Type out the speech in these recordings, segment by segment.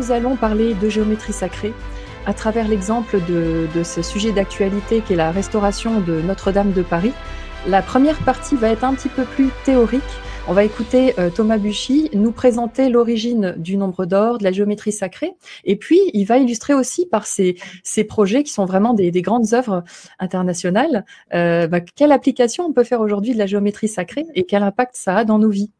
nous allons parler de géométrie sacrée à travers l'exemple de ce sujet d'actualité qui est la restauration de Notre-Dame de Paris. La première partie va être un petit peu plus théorique. On va écouter Thomas Buchy nous présenter l'origine du nombre d'or, de la géométrie sacrée, et puis il va illustrer aussi par ces projets qui sont vraiment des grandes œuvres internationales, quelle application on peut faire aujourd'hui de la géométrie sacrée et quel impact ça a dans nos vies.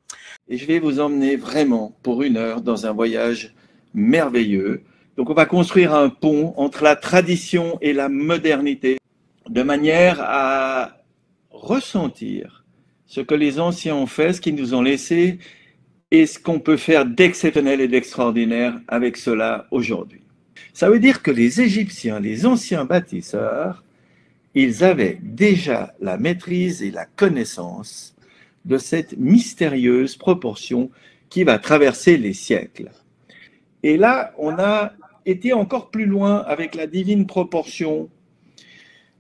Et je vais vous emmener vraiment pour 1 heure dans un voyage merveilleux. Donc on va construire un pont entre la tradition et la modernité, de manière à ressentir ce que les anciens ont fait, ce qu'ils nous ont laissé, et ce qu'on peut faire d'exceptionnel et d'extraordinaire avec cela aujourd'hui. Ça veut dire que les Égyptiens, les anciens bâtisseurs, ils avaient déjà la maîtrise et la connaissance de cette mystérieuse proportion qui va traverser les siècles. Et là, on a été encore plus loin avec la divine proportion.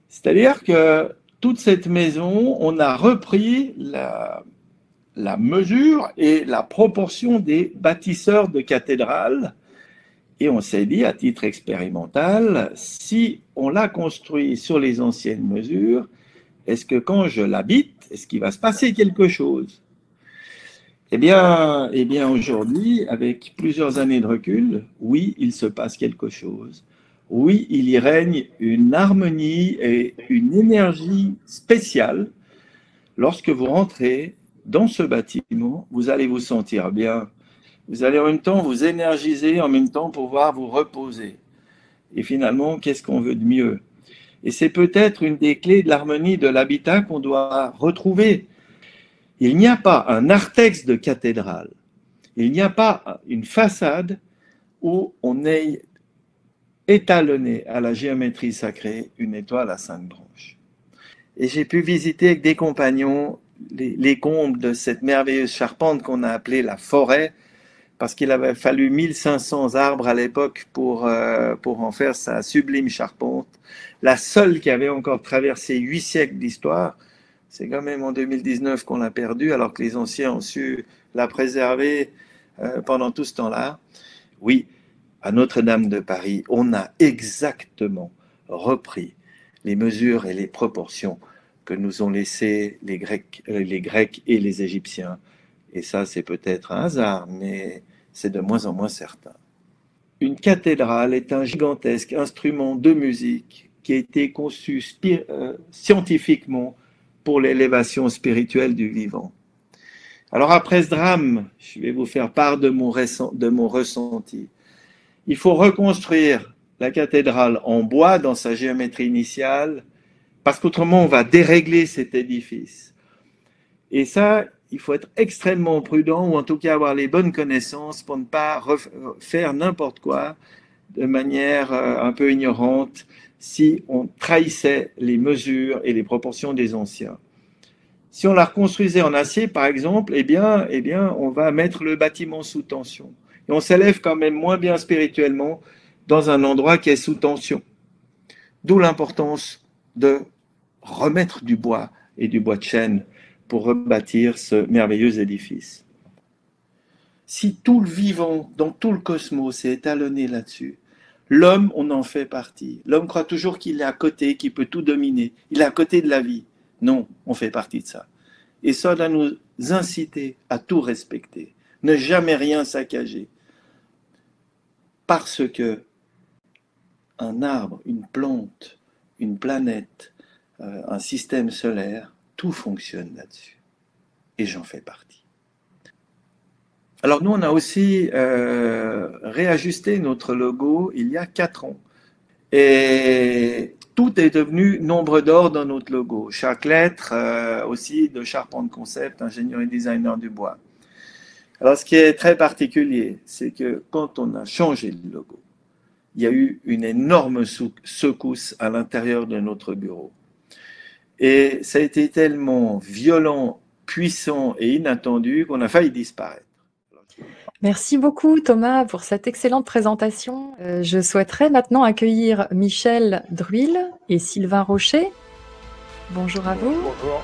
C'est-à-dire que toute cette maison, on a repris la mesure et la proportion des bâtisseurs de cathédrales et on s'est dit, à titre expérimental, si on l'a construit sur les anciennes mesures, est-ce que quand je l'habite, est-ce qu'il va se passer quelque chose? Eh bien aujourd'hui, avec plusieurs années de recul, oui, il se passe quelque chose. Oui, il y règne une harmonie et une énergie spéciale. Lorsque vous rentrez dans ce bâtiment, vous allez vous sentir bien. Vous allez en même temps vous énergiser, en même temps pouvoir vous reposer. Et finalement, qu'est-ce qu'on veut de mieux? Et c'est peut-être une des clés de l'harmonie de l'habitat qu'on doit retrouver. Il n'y a pas un narthex de cathédrale. Il n'y a pas une façade où on ait étalonné à la géométrie sacrée une étoile à 5 branches. Et j'ai pu visiter avec des compagnons les combles de cette merveilleuse charpente qu'on a appelée la forêt, parce qu'il avait fallu 1500 arbres à l'époque pour en faire sa sublime charpente, la seule qui avait encore traversé 8 siècles d'histoire. C'est quand même en 2019 qu'on l'a perdue, alors que les anciens ont su la préserver pendant tout ce temps-là. Oui, à Notre-Dame de Paris, on a exactement repris les mesures et les proportions que nous ont laissées les Grecs et les Égyptiens. Et ça, c'est peut-être un hasard, mais c'est de moins en moins certain. Une cathédrale est un gigantesque instrument de musique qui a été conçu scientifiquement pour l'élévation spirituelle du vivant. Alors après ce drame, je vais vous faire part de mon ressenti. Il faut reconstruire la cathédrale en bois dans sa géométrie initiale, parce qu'autrement on va dérégler cet édifice. Et ça, il faut être extrêmement prudent, ou en tout cas avoir les bonnes connaissances pour ne pas faire n'importe quoi de manière un peu ignorante si on trahissait les mesures et les proportions des anciens. Si on la reconstruisait en acier, par exemple, eh bien, on va mettre le bâtiment sous tension. Et on s'élève quand même moins bien spirituellement dans un endroit qui est sous tension. D'où l'importance de remettre du bois et du bois de chêne pour rebâtir ce merveilleux édifice. Si tout le vivant dans tout le cosmos est étalonné là-dessus, l'homme, on en fait partie. L'homme croit toujours qu'il est à côté, qu'il peut tout dominer. Il est à côté de la vie. Non, on fait partie de ça. Et ça doit nous inciter à tout respecter, ne jamais rien saccager. Parce que un arbre, une plante, une planète, un système solaire, tout fonctionne là-dessus. Et j'en fais partie. Alors nous, on a aussi réajusté notre logo il y a 4 ans. Et tout est devenu nombre d'or dans notre logo. Chaque lettre aussi de Charpente Concept, ingénieur et designer du bois. Alors ce qui est très particulier, c'est que quand on a changé le logo, il y a eu une énorme secousse à l'intérieur de notre bureau. Et ça a été tellement violent, puissant et inattendu qu'on a failli disparaître. Merci beaucoup Thomas pour cette excellente présentation. Je souhaiterais maintenant accueillir Michel Druil et Sylvain Rocher. Bonjour à vous. Bonjour.